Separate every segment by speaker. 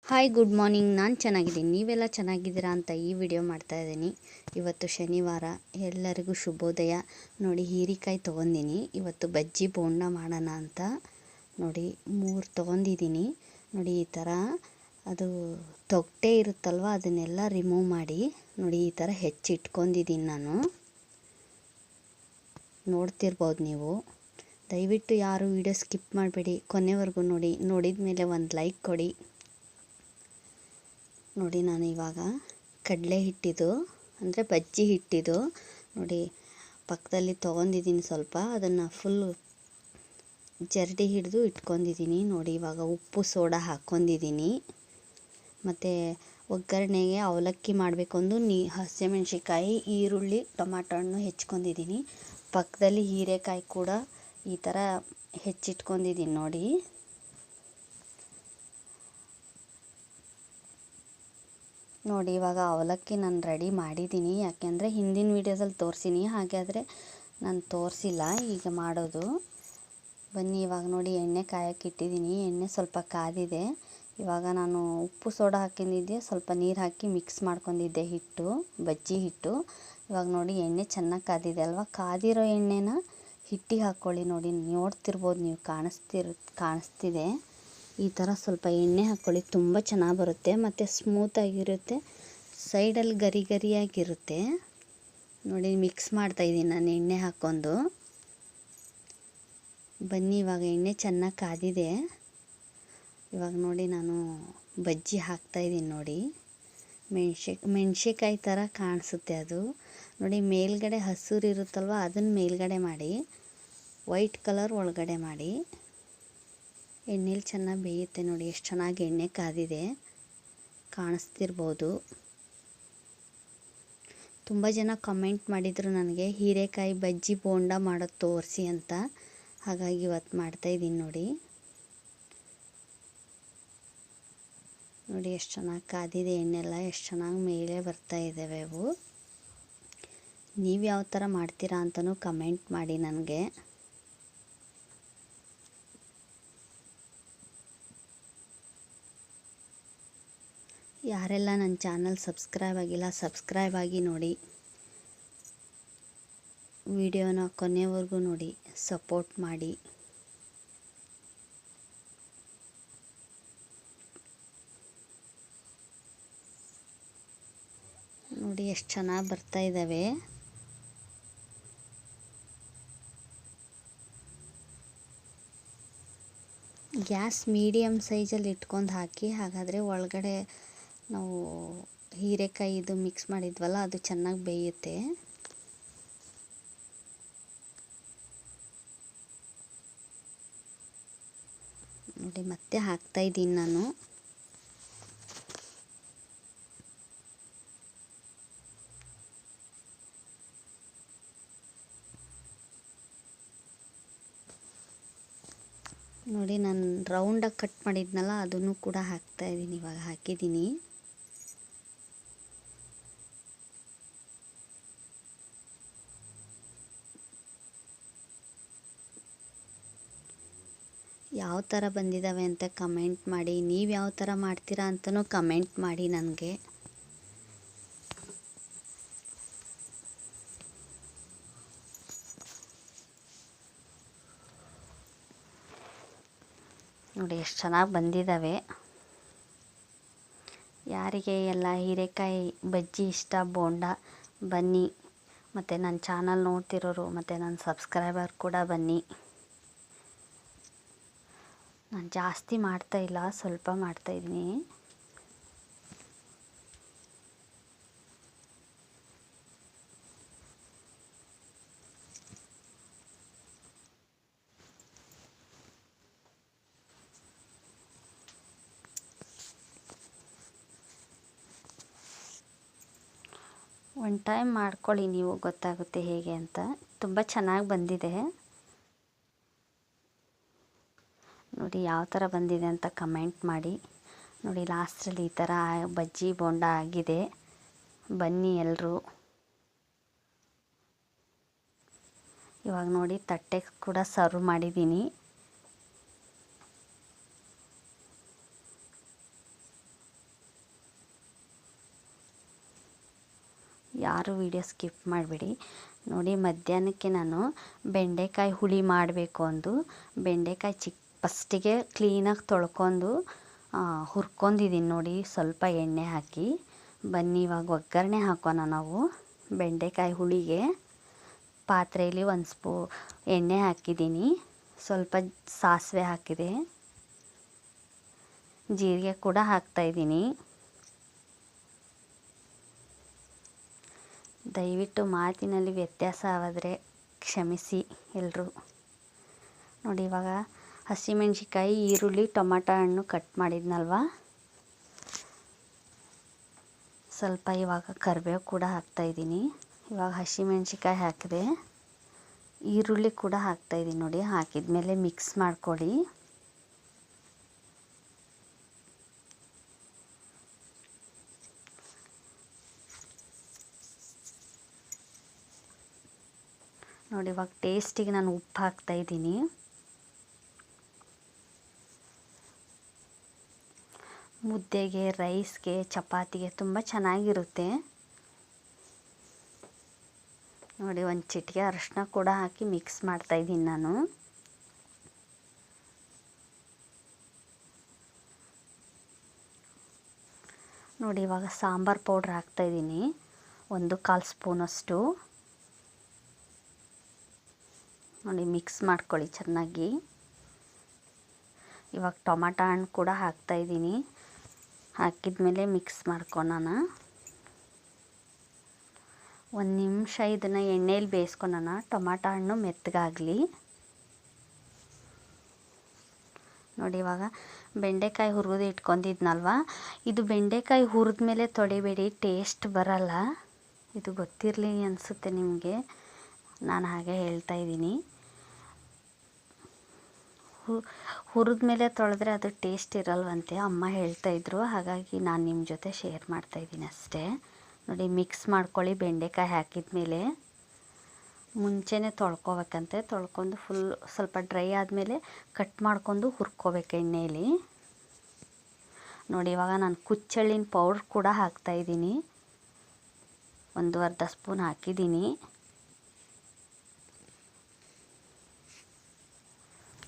Speaker 1: Hi good morning. ನಾನು ಚೆನ್ನಾಗಿದ್ದೀನಿ, ನೀವೆಲ್ಲ ಚೆನ್ನಾಗಿದ್ದೀರಾ ಅಂತ ಈ ವಿಡಿಯೋ ಮಾಡ್ತಾ ಇದ್ದೀನಿ. ಇವತ್ತು ಶನಿವಾರ, ಎಲ್ಲರಿಗೂ ಶುಭೋದಯ. ನೋಡಿ, ಹೀರೆಕಾಯಿ ತೊಗೊಂಡಿನಿ. ಇವತ್ತು ಬಜ್ಜಿ ಬೋಂಡ ಮಾಡೋಣ ಅಂತ ನೋಡಿ 3 ತೊಗೊಂಡಿದ್ದೀನಿ. ನೋಡಿ, ಈ ಥರ ಅದು ತೊಗಟೆ ಇರುತ್ತಲ್ವ, ಅದನ್ನೆಲ್ಲ ರಿಮೂವ್ ಮಾಡಿ ನೋಡಿ ಈ ಥರ ಹೆಚ್ಚಿಟ್ಕೊಂಡಿದ್ದೀನಿ ನಾನು. ನೋಡ್ತಿರ್ಬೋದು ನೀವು. ದಯವಿಟ್ಟು ಯಾರು ವಿಡಿಯೋ ಸ್ಕಿಪ್ ಮಾಡಬೇಡಿ, ಕೊನೆವರೆಗೂ ನೋಡಿ. ನೋಡಿದ ಮೇಲೆ ಒಂದು ಲೈಕ್ ಕೊಡಿ. ನೋಡಿ, ನಾನು ಇವಾಗ ಕಡಲೆ ಹಿಟ್ಟಿದು ಅಂದರೆ ಬಜ್ಜಿ ಹಿಟ್ಟಿದು ನೋಡಿ ಪಕ್ಕದಲ್ಲಿ ತೊಗೊಂಡಿದ್ದೀನಿ. ಸ್ವಲ್ಪ ಅದನ್ನು ಫುಲ್ಲು ಜರಡಿ ಹಿಡಿದು ಇಟ್ಕೊಂಡಿದ್ದೀನಿ. ನೋಡಿ, ಇವಾಗ ಉಪ್ಪು ಸೋಡಾ ಹಾಕ್ಕೊಂಡಿದ್ದೀನಿ. ಮತ್ತು ಒಗ್ಗರಣೆಗೆ ಅವಲಕ್ಕಿ ಮಾಡಬೇಕು ಅಂದು ಹಸಿಮೆಣ್ಸಿಕಾಯಿ, ಈರುಳ್ಳಿ, ಟೊಮಾಟೊ ಹಣ್ಣು ಹೆಚ್ಕೊಂಡಿದ್ದೀನಿ. ಪಕ್ಕದಲ್ಲಿ ಹೀರೆಕಾಯಿ ಕೂಡ ಈ ಥರ ಹೆಚ್ಚಿಟ್ಕೊಂಡಿದ್ದೀನಿ ನೋಡಿ. ನೋಡಿ, ಇವಾಗ ಅವಲಕ್ಕಿ ನಾನು ರೆಡಿ ಮಾಡಿದ್ದೀನಿ. ಯಾಕೆಂದರೆ ಹಿಂದಿನ ವೀಡಿಯೋದಲ್ಲಿ ತೋರಿಸಿನಿ, ಹಾಗಾದರೆ ನಾನು ತೋರಿಸಿಲ್ಲ ಈಗ ಮಾಡೋದು. ಬನ್ನಿ, ಇವಾಗ ನೋಡಿ ಎಣ್ಣೆ ಕಾಯಕ್ಕೆ ಇಟ್ಟಿದ್ದೀನಿ. ಎಣ್ಣೆ ಸ್ವಲ್ಪ ಕಾದಿದೆ. ಇವಾಗ ನಾನು ಉಪ್ಪು ಸೋಡಾ ಹಾಕಿದ್ದೆ, ಸ್ವಲ್ಪ ನೀರು ಹಾಕಿ ಮಿಕ್ಸ್ ಮಾಡ್ಕೊಂಡಿದ್ದೆ ಹಿಟ್ಟು, ಬಜ್ಜಿ ಹಿಟ್ಟು. ಇವಾಗ ನೋಡಿ ಎಣ್ಣೆ ಚೆನ್ನಾಗಿ ಕಾದಿದೆ ಅಲ್ವಾ, ಕಾದಿರೋ ಎಣ್ಣೆನ ಹಿಟ್ಟಿಗೆ ಹಾಕ್ಕೊಳ್ಳಿ. ನೋಡಿ, ನೋಡ್ತಿರ್ಬೋದು ನೀವು, ಕಾಣಿಸ್ತಿದೆ. ಈ ಥರ ಸ್ವಲ್ಪ ಎಣ್ಣೆ ಹಾಕ್ಕೊಳ್ಳಿ, ತುಂಬ ಚೆನ್ನಾಗಿ ಬರುತ್ತೆ ಮತ್ತು ಸ್ಮೂತಾಗಿರುತ್ತೆ. ಸೈಡಲ್ಲಿ ಗರಿ ಗರಿಯಾಗಿರುತ್ತೆ. ನೋಡಿ, ಮಿಕ್ಸ್ ಮಾಡ್ತಾಯಿದ್ದೀನಿ ನಾನು ಎಣ್ಣೆ ಹಾಕ್ಕೊಂಡು. ಬನ್ನಿ, ಇವಾಗ ಎಣ್ಣೆ ಚೆನ್ನಾಗಿ ಕಾದಿದೆ. ಇವಾಗ ನೋಡಿ ನಾನು ಬಜ್ಜಿ ಹಾಕ್ತಾಯಿದ್ದೀನಿ. ನೋಡಿ, ಮೆಣಸಿಕಾಯಿ ಥರ ಕಾಣಿಸುತ್ತೆ ಅದು. ನೋಡಿ, ಮೇಲ್ಗಡೆ ಹಸಿರು ಇರುತ್ತಲ್ವ, ಅದನ್ನು ಮೇಲ್ಗಡೆ ಮಾಡಿ, ವೈಟ್ ಕಲರ್ ಒಳಗಡೆ ಮಾಡಿ. ಎಣ್ಣೆಲಿ ಚೆನ್ನಾಗಿ ಬೇಯುತ್ತೆ. ನೋಡಿ ಎಷ್ಟು ಚೆನ್ನಾಗಿ ಎಣ್ಣೆ ಕಾದಿದೆ, ಕಾಣಿಸ್ತಿರ್ಬೋದು. ತುಂಬ ಜನ ಕಮೆಂಟ್ ಮಾಡಿದರು ನನಗೆ ಹೀರೆಕಾಯಿ ಬಜ್ಜಿ ಬೋಂಡ ಮಾಡೋದು ತೋರಿಸಿ ಅಂತ. ಹಾಗಾಗಿ ಇವತ್ತು ಮಾಡ್ತಾಯಿದ್ದೀನಿ. ನೋಡಿ ನೋಡಿ ಎಷ್ಟು ಚೆನ್ನಾಗಿ ಕಾದಿದೆ ಎಣ್ಣೆಲ್ಲ, ಎಷ್ಟು ಚೆನ್ನಾಗಿ ಮೇಲೆ ಬರ್ತಾ ಇದ್ದಾವೆ ಅವು. ನೀವು ಯಾವ ಥರ ಮಾಡ್ತೀರಾ ಅಂತಲೂ ಕಮೆಂಟ್ ಮಾಡಿ ನನಗೆ. ಯಾರೆಲ್ಲ ನನ್ನ ಚಾನಲ್ ಸಬ್ಸ್ಕ್ರೈಬ್ ಆಗಿಲ್ಲ, ಸಬ್ಸ್ಕ್ರೈಬ್ ಆಗಿ ನೋಡಿ. ವಿಡಿಯೋನ ಕೊನೆವರೆಗೂ ನೋಡಿ, ಸಪೋರ್ಟ್ ಮಾಡಿ. ನೋಡಿ ಎಷ್ಟು ಚೆನ್ನಾಗಿ ಬರ್ತಾ ಇದ್ದಾವೆ. ಗ್ಯಾಸ್ ಮೀಡಿಯಮ್ ಸೈಜಲ್ಲಿ ಇಟ್ಕೊಂಡು ಹಾಕಿ, ಹಾಗಾದರೆ ಒಳಗಡೆ ನಾವು ಹೀರೆಕಾಯಿ ಇದು ಮಿಕ್ಸ್ ಮಾಡಿದ್ವಲ್ಲ, ಅದು ಚೆನ್ನಾಗಿ ಬೇಯುತ್ತೆ. ನೋಡಿ, ಮತ್ತೆ ಹಾಕ್ತಾಯಿದ್ದೀನಿ ನಾನು. ನೋಡಿ, ನಾನು ರೌಂಡಾಗಿ ಕಟ್ ಮಾಡಿದ್ನಲ್ಲ, ಅದನ್ನು ಕೂಡ ಹಾಕ್ತಾಯಿದ್ದೀನಿ. ಇವಾಗ ಹಾಕಿದ್ದೀನಿ. ಯಾವ ಥರ ಬಂದಿದ್ದಾವೆ ಅಂತ ಕಮೆಂಟ್ ಮಾಡಿ. ನೀವು ಯಾವ ಥರ ಮಾಡ್ತೀರಾ ಅಂತಲೂ ಕಮೆಂಟ್ ಮಾಡಿ ನನಗೆ. ನೋಡಿ ಎಷ್ಟು ಚೆನ್ನಾಗಿ ಬಂದಿದ್ದಾವೆ. ಯಾರಿಗೆ ಎಲ್ಲ ಹೀರೆಕಾಯಿ ಬಜ್ಜಿ ಇಷ್ಟ, ಬೋಂಡ, ಬನ್ನಿ. ಮತ್ತು ನನ್ನ ಚಾನಲ್ ನೋಡ್ತಿರೋರು ಮತ್ತು ನನ್ನ ಸಬ್ಸ್ಕ್ರೈಬರ್ ಕೂಡ ಬನ್ನಿ. ನಾನು ಜಾಸ್ತಿ ಮಾಡ್ತಾಯಿಲ್ಲ, ಸ್ವಲ್ಪ ಮಾಡ್ತಾಯಿದ್ದೀನಿ. ಒನ್ ಟೈಮ್ ಮಾಡ್ಕೊಳ್ಳಿ, ನೀವು ಗೊತ್ತಾಗುತ್ತೆ ಹೇಗೆ ಅಂತ. ತುಂಬ ಚೆನ್ನಾಗಿ ಬಂದಿದೆ. ನೋಡಿ ಯಾವ ಥರ ಬಂದಿದೆ ಅಂತ ಕಮೆಂಟ್ ಮಾಡಿ. ನೋಡಿ, ಲಾಸ್ಟಲ್ಲಿ ಈ ಥರ ಬಜ್ಜಿ ಬೋಂಡ ಆಗಿದೆ. ಬನ್ನಿ ಎಲ್ಲರೂ. ಇವಾಗ ನೋಡಿ ತಟ್ಟೆಗೆ ಕೂಡ ಸರ್ವ್ ಮಾಡಿದ್ದೀನಿ. ಯಾರು ವಿಡಿಯೋ ಸ್ಕಿಪ್ ಮಾಡಿಬಿಡಿ. ನೋಡಿ ಮಧ್ಯಾಹ್ನಕ್ಕೆ ನಾನು ಬೆಂಡೆಕಾಯಿ ಹುಳಿ ಮಾಡಬೇಕು ಅಂದು ಬೆಂಡೆಕಾಯಿ ಫಸ್ಟಿಗೆ ಕ್ಲೀನಾಗಿ ತೊಳ್ಕೊಂಡು ಹುರ್ಕೊಂಡಿದ್ದೀನಿ ನೋಡಿ, ಸ್ವಲ್ಪ ಎಣ್ಣೆ ಹಾಕಿ. ಬನ್ನಿ ಇವಾಗ ಒಗ್ಗರಣೆ ಹಾಕೋಣ ನಾವು. ಬೆಂಡೆಕಾಯಿ ಹುಳಿಗೆ ಪಾತ್ರೆಯಲ್ಲಿ ಒಂದು ಎಣ್ಣೆ ಹಾಕಿದ್ದೀನಿ, ಸ್ವಲ್ಪ ಸಾಸಿವೆ ಹಾಕಿದೆ, ಜೀರಿಗೆ ಕೂಡ ಹಾಕ್ತಾಯಿದ್ದೀನಿ. ದಯವಿಟ್ಟು ಮಾತಿನಲ್ಲಿ ವ್ಯತ್ಯಾಸ ಆದರೆ ಕ್ಷಮಿಸಿ ಎಲ್ಲರೂ. ನೋಡಿ ಇವಾಗ ಹಸಿಮೆಣ್ಸಿಕಾಯಿ, ಈರುಳ್ಳಿ, ಟೊಮಾಟೊ ಹಣ್ಣು ಕಟ್ ಮಾಡಿದ್ನಲ್ವ, ಸ್ವಲ್ಪ ಇವಾಗ ಕರಿಬೇವು ಕೂಡ ಹಾಕ್ತಾಯಿದ್ದೀನಿ. ಇವಾಗ ಹಸಿಮೆಣ್ಸಿಕಾಯಿ ಹಾಕಿದೆ, ಈರುಳ್ಳಿ ಕೂಡ ಹಾಕ್ತಾಯಿದ್ದೀನಿ. ನೋಡಿ ಹಾಕಿದ್ಮೇಲೆ ಮಿಕ್ಸ್ ಮಾಡ್ಕೊಳ್ಳಿ. ನೋಡಿ ಇವಾಗ ಟೇಸ್ಟಿಗೆ ನಾನು ಉಪ್ಪು ಹಾಕ್ತಾಯಿದ್ದೀನಿ. ಮುದ್ದೆಗೆ, ರೈಸ್ಗೆ, ಚಪಾತಿಗೆ ತುಂಬ ಚೆನ್ನಾಗಿರುತ್ತೆ. ನೋಡಿ ಒಂದು ಚಿಟಿಕೆ ಅರಿಶಿನ ಕೂಡ ಹಾಕಿ ಮಿಕ್ಸ್ ಮಾಡ್ತಾಯಿದ್ದೀನಿ ನಾನು. ನೋಡಿ ಇವಾಗ ಸಾಂಬಾರು ಪೌಡ್ರ್ ಹಾಕ್ತಾಯಿದ್ದೀನಿ, 1/4 ಸ್ಪೂನಷ್ಟು. ನೋಡಿ ಮಿಕ್ಸ್ ಮಾಡ್ಕೊಳ್ಳಿ ಚೆನ್ನಾಗಿ. ಇವಾಗ ಟೊಮಾಟೊ ಹಣ್ಣು ಕೂಡ ಹಾಕ್ತಾಯಿದ್ದೀನಿ. ಹಾಕಿದ್ಮೇಲೆ ಮಿಕ್ಸ್ ಮಾಡ್ಕೊಳ್ಳೋಣ. 1 ನಿಮಿಷ ಇದನ್ನು ಎಣ್ಣೆಯಲ್ಲಿ ಬೇಯಿಸ್ಕೊಳ್ಳೋಣ, ಟೊಮಾಟೊ ಹಣ್ಣು ಮೆತ್ತಗಾಗಲಿ. ನೋಡಿ ಇವಾಗ ಬೆಂಡೆಕಾಯಿ ಹುರಿದು ಇಟ್ಕೊಂಡಿದ್ನಲ್ವ, ಇದು ಬೆಂಡೆಕಾಯಿ ಹುರಿದ್ಮೇಲೆ ತೊಳಿಬೇಡಿ, ಟೇಸ್ಟ್ ಬರಲ್ಲ. ಇದು ಗೊತ್ತಿರಲಿ ಅನಿಸುತ್ತೆ ನಿಮಗೆ, ನಾನು ಹಾಗೆ ಹೇಳ್ತಾಯಿದ್ದೀನಿ. ಹುರಿದ್ಮೇಲೆ ತೊಳೆದ್ರೆ ಅದು ಟೇಸ್ಟ್ ಇರಲ್ವಂತೆ ಅಮ್ಮ ಹೇಳ್ತಾಯಿದ್ರು, ಹಾಗಾಗಿ ನಾನು ನಿಮ್ಮ ಜೊತೆ ಶೇರ್ ಮಾಡ್ತಾಯಿದ್ದೀನಿ ಅಷ್ಟೇ. ನೋಡಿ ಮಿಕ್ಸ್ ಮಾಡ್ಕೊಳ್ಳಿ. ಬೆಂಡೆಕಾಯಿ ಹಾಕಿದ್ಮೇಲೆ ಮುಂಚೆನೇ ತೊಳ್ಕೊಬೇಕಂತೆ, ತೊಳ್ಕೊಂಡು ಸ್ವಲ್ಪ ಡ್ರೈ ಆದಮೇಲೆ ಕಟ್ ಮಾಡ್ಕೊಂಡು ಹುರ್ಕೋಬೇಕು ಎಣ್ಣೆಯಲ್ಲಿ. ನೋಡಿ ಇವಾಗ ನಾನು ಕುಚ್ಚಳ್ಳಿನ ಪೌಡ್ರ್ ಕೂಡ ಹಾಕ್ತಾಯಿದ್ದೀನಿ, 1/2 ಸ್ಪೂನ್ ಹಾಕಿದ್ದೀನಿ.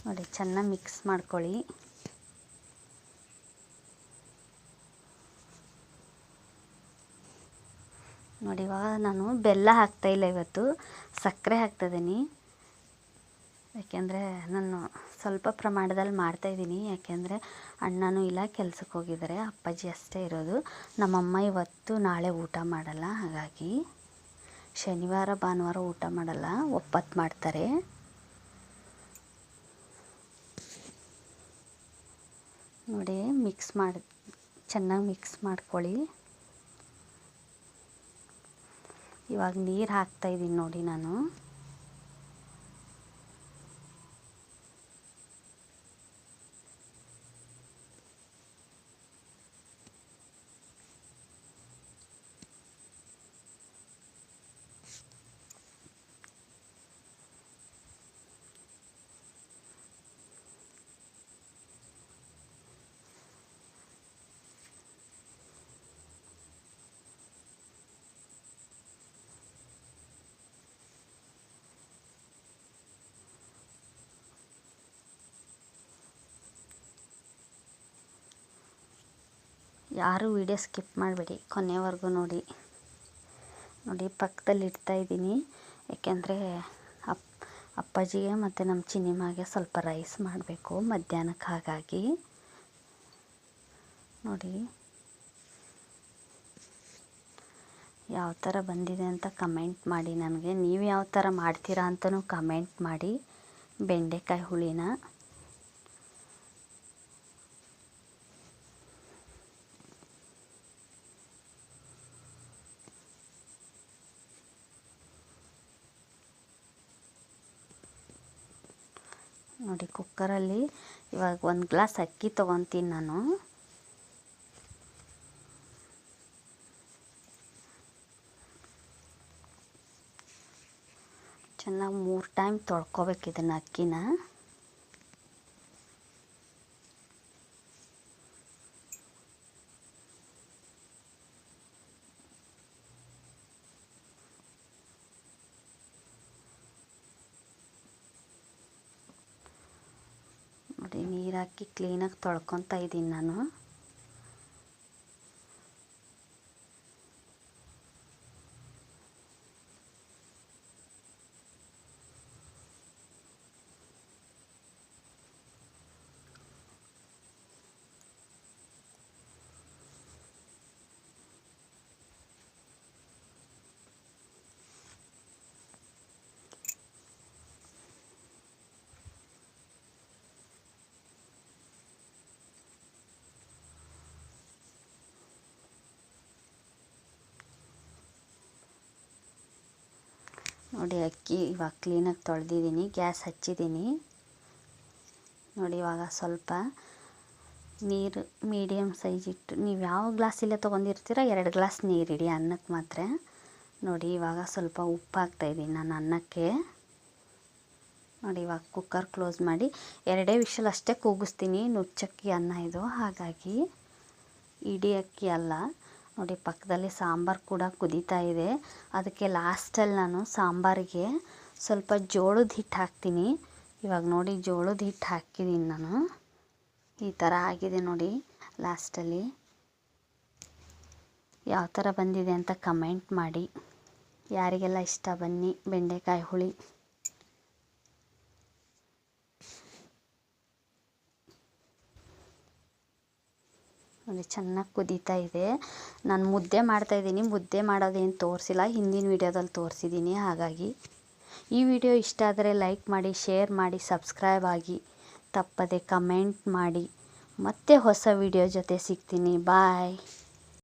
Speaker 1: ನೋಡಿ ಚೆನ್ನಾಗಿ ಮಿಕ್ಸ್ ಮಾಡ್ಕೊಳ್ಳಿ. ನೋಡಿ ಇವಾಗ ನಾನು ಬೆಲ್ಲ ಹಾಕ್ತಾಯಿಲ್ಲ, ಇವತ್ತು ಸಕ್ಕರೆ ಹಾಕ್ತಾಯಿದ್ದೀನಿ. ಯಾಕೆಂದರೆ ನಾನು ಸ್ವಲ್ಪ ಪ್ರಮಾಣದಲ್ಲಿ ಮಾಡ್ತಾಯಿದ್ದೀನಿ, ಯಾಕೆಂದರೆ ಅಣ್ಣನೂ ಇಲ್ಲ, ಕೆಲ್ಸಕ್ಕೆ ಹೋಗಿದ್ದಾರೆ, ಅಪ್ಪಾಜಿ ಅಷ್ಟೇ ಇರೋದು. ನಮ್ಮಮ್ಮ ಇವತ್ತು ನಾಳೆ ಊಟ ಮಾಡಲ್ಲ, ಹಾಗಾಗಿ ಶನಿವಾರ ಭಾನುವಾರ ಊಟ ಮಾಡಲ್ಲ, ಒಪ್ಪತ್ತು ಮಾಡ್ತಾರೆ. ನೋಡಿ ಚೆನ್ನಾಗಿ ಮಿಕ್ಸ್ ಮಾಡ್ಕೊಳ್ಳಿ. ಇವಾಗ ನೀರು ಹಾಕ್ತಾಯಿದ್ದೀನಿ ನೋಡಿ ನಾನು. ಯಾರೂ ವಿಡಿಯೋ ಸ್ಕಿಪ್ ಮಾಡಬೇಡಿ, ಕೊನೆವರೆಗೂ ನೋಡಿ. ನೋಡಿ ಪಕ್ಕದಲ್ಲಿ ಇಡ್ತಾಯಿದ್ದೀನಿ, ಯಾಕೆಂದರೆ ಅಪ್ಪಾಜಿಗೆ ಮತ್ತು ನಮ್ಮ ಚಿನ್ನಿಮ್ಮಗೆ ಸ್ವಲ್ಪ ರೈಸ್ ಮಾಡಬೇಕು ಮಧ್ಯಾಹ್ನಕ್ಕೆ, ಹಾಗಾಗಿ. ನೋಡಿ ಯಾವ ಥರ ಬಂದಿದೆ ಅಂತ ಕಮೆಂಟ್ ಮಾಡಿ ನನಗೆ. ನೀವು ಯಾವ ಥರ ಮಾಡ್ತೀರಾ ಅಂತಲೂ ಕಮೆಂಟ್ ಮಾಡಿ ಬೆಂಡೆಕಾಯಿ ಹುಳಿನ. ನೋಡಿ ಕುಕ್ಕರಲ್ಲಿ ಇವಾಗ 1 ಗ್ಲಾಸ್ ಅಕ್ಕಿ ತೊಗೊತೀನಿ ನಾನು. ಚೆನ್ನಾಗಿ 3 ಟೈಮ್ ತೊಳ್ಕೊಬೇಕು ಇದನ್ನು, ಅಕ್ಕಿನ. ಹಾಕಿ ಕ್ಲೀನಾಗಿ ತೊಳ್ಕೊತಾ ಇದ್ದೀನಿ ನಾನು. ನೋಡಿ ಅಕ್ಕಿ ಇವಾಗ ಕ್ಲೀನಾಗಿ ತೊಳೆದಿದ್ದೀನಿ, ಗ್ಯಾಸ್ ಹಚ್ಚಿದ್ದೀನಿ. ನೋಡಿ ಇವಾಗ ಸ್ವಲ್ಪ ನೀರು ಮೀಡಿಯಮ್ ಸೈಜ್ ಇಟ್ಟು, ನೀವು ಯಾವ ಗ್ಲಾಸಲ್ಲೇ ತೊಗೊಂಡಿರ್ತೀರ 2 ಗ್ಲಾಸ್ ನೀರಿಡಿ ಅನ್ನಕ್ಕೆ ಮಾತ್ರ. ನೋಡಿ ಇವಾಗ ಸ್ವಲ್ಪ ಉಪ್ಪು ಹಾಕ್ತಾಯಿದ್ದೀನಿ ನಾನು ಅನ್ನಕ್ಕೆ. ನೋಡಿ ಇವಾಗ ಕುಕ್ಕರ್ ಕ್ಲೋಸ್ ಮಾಡಿ 2 ವಿಷಲ್ ಅಷ್ಟೇ ಕೂಗಿಸ್ತೀನಿ. ನುಚ್ಚಕ್ಕಿ ಅನ್ನ ಇದು, ಹಾಗಾಗಿ ಇಡೀ ಅಕ್ಕಿ ಅಲ್ಲ. ನೋಡಿ ಪಕ್ಕದಲ್ಲಿ ಸಾಂಬಾರು ಕೂಡ ಕುದೀತಾ ಇದೆ. ಅದಕ್ಕೆ ಲಾಸ್ಟಲ್ಲಿ ನಾನು ಸಾಂಬಾರಿಗೆ ಸ್ವಲ್ಪ ಜೋಳದ ಹಿಟ್ಟು ಹಾಕ್ತೀನಿ. ಇವಾಗ ನೋಡಿ ಜೋಳದ ಹಿಟ್ಟು ಹಾಕಿದ್ದೀನಿ ನಾನು. ಈ ಥರ ಆಗಿದೆ ನೋಡಿ ಲಾಸ್ಟಲ್ಲಿ. ಯಾವ ಥರ ಬಂದಿದೆ ಅಂತ ಕಮೆಂಟ್ ಮಾಡಿ. ಯಾರಿಗೆಲ್ಲ ಇಷ್ಟ ಬನ್ನಿ ಬೆಂಡೆಕಾಯಿ ಹುಳಿ. ನೋಡಿ ಚೆನ್ನಾಗಿ ಕುದೀತಾ ಇದೆ. ನಾನು ಮುದ್ದೆ ಮಾಡ್ತಾಯಿದ್ದೀನಿ. ಮುದ್ದೆ ಮಾಡೋದೇನು ತೋರಿಸಿಲ್ಲ, ಹಿಂದಿನ ವೀಡಿಯೋದಲ್ಲಿ ತೋರಿಸಿದ್ದೀನಿ. ಹಾಗಾಗಿ ಈ ವಿಡಿಯೋ ಇಷ್ಟ ಆದರೆ ಲೈಕ್ ಮಾಡಿ, ಶೇರ್ ಮಾಡಿ, ಸಬ್ಸ್ಕ್ರೈಬ್ ಆಗಿ, ತಪ್ಪದೆ ಕಮೆಂಟ್ ಮಾಡಿ. ಮತ್ತೆ ಹೊಸ ವಿಡಿಯೋ ಜೊತೆ ಸಿಗ್ತೀನಿ. ಬಾಯ್.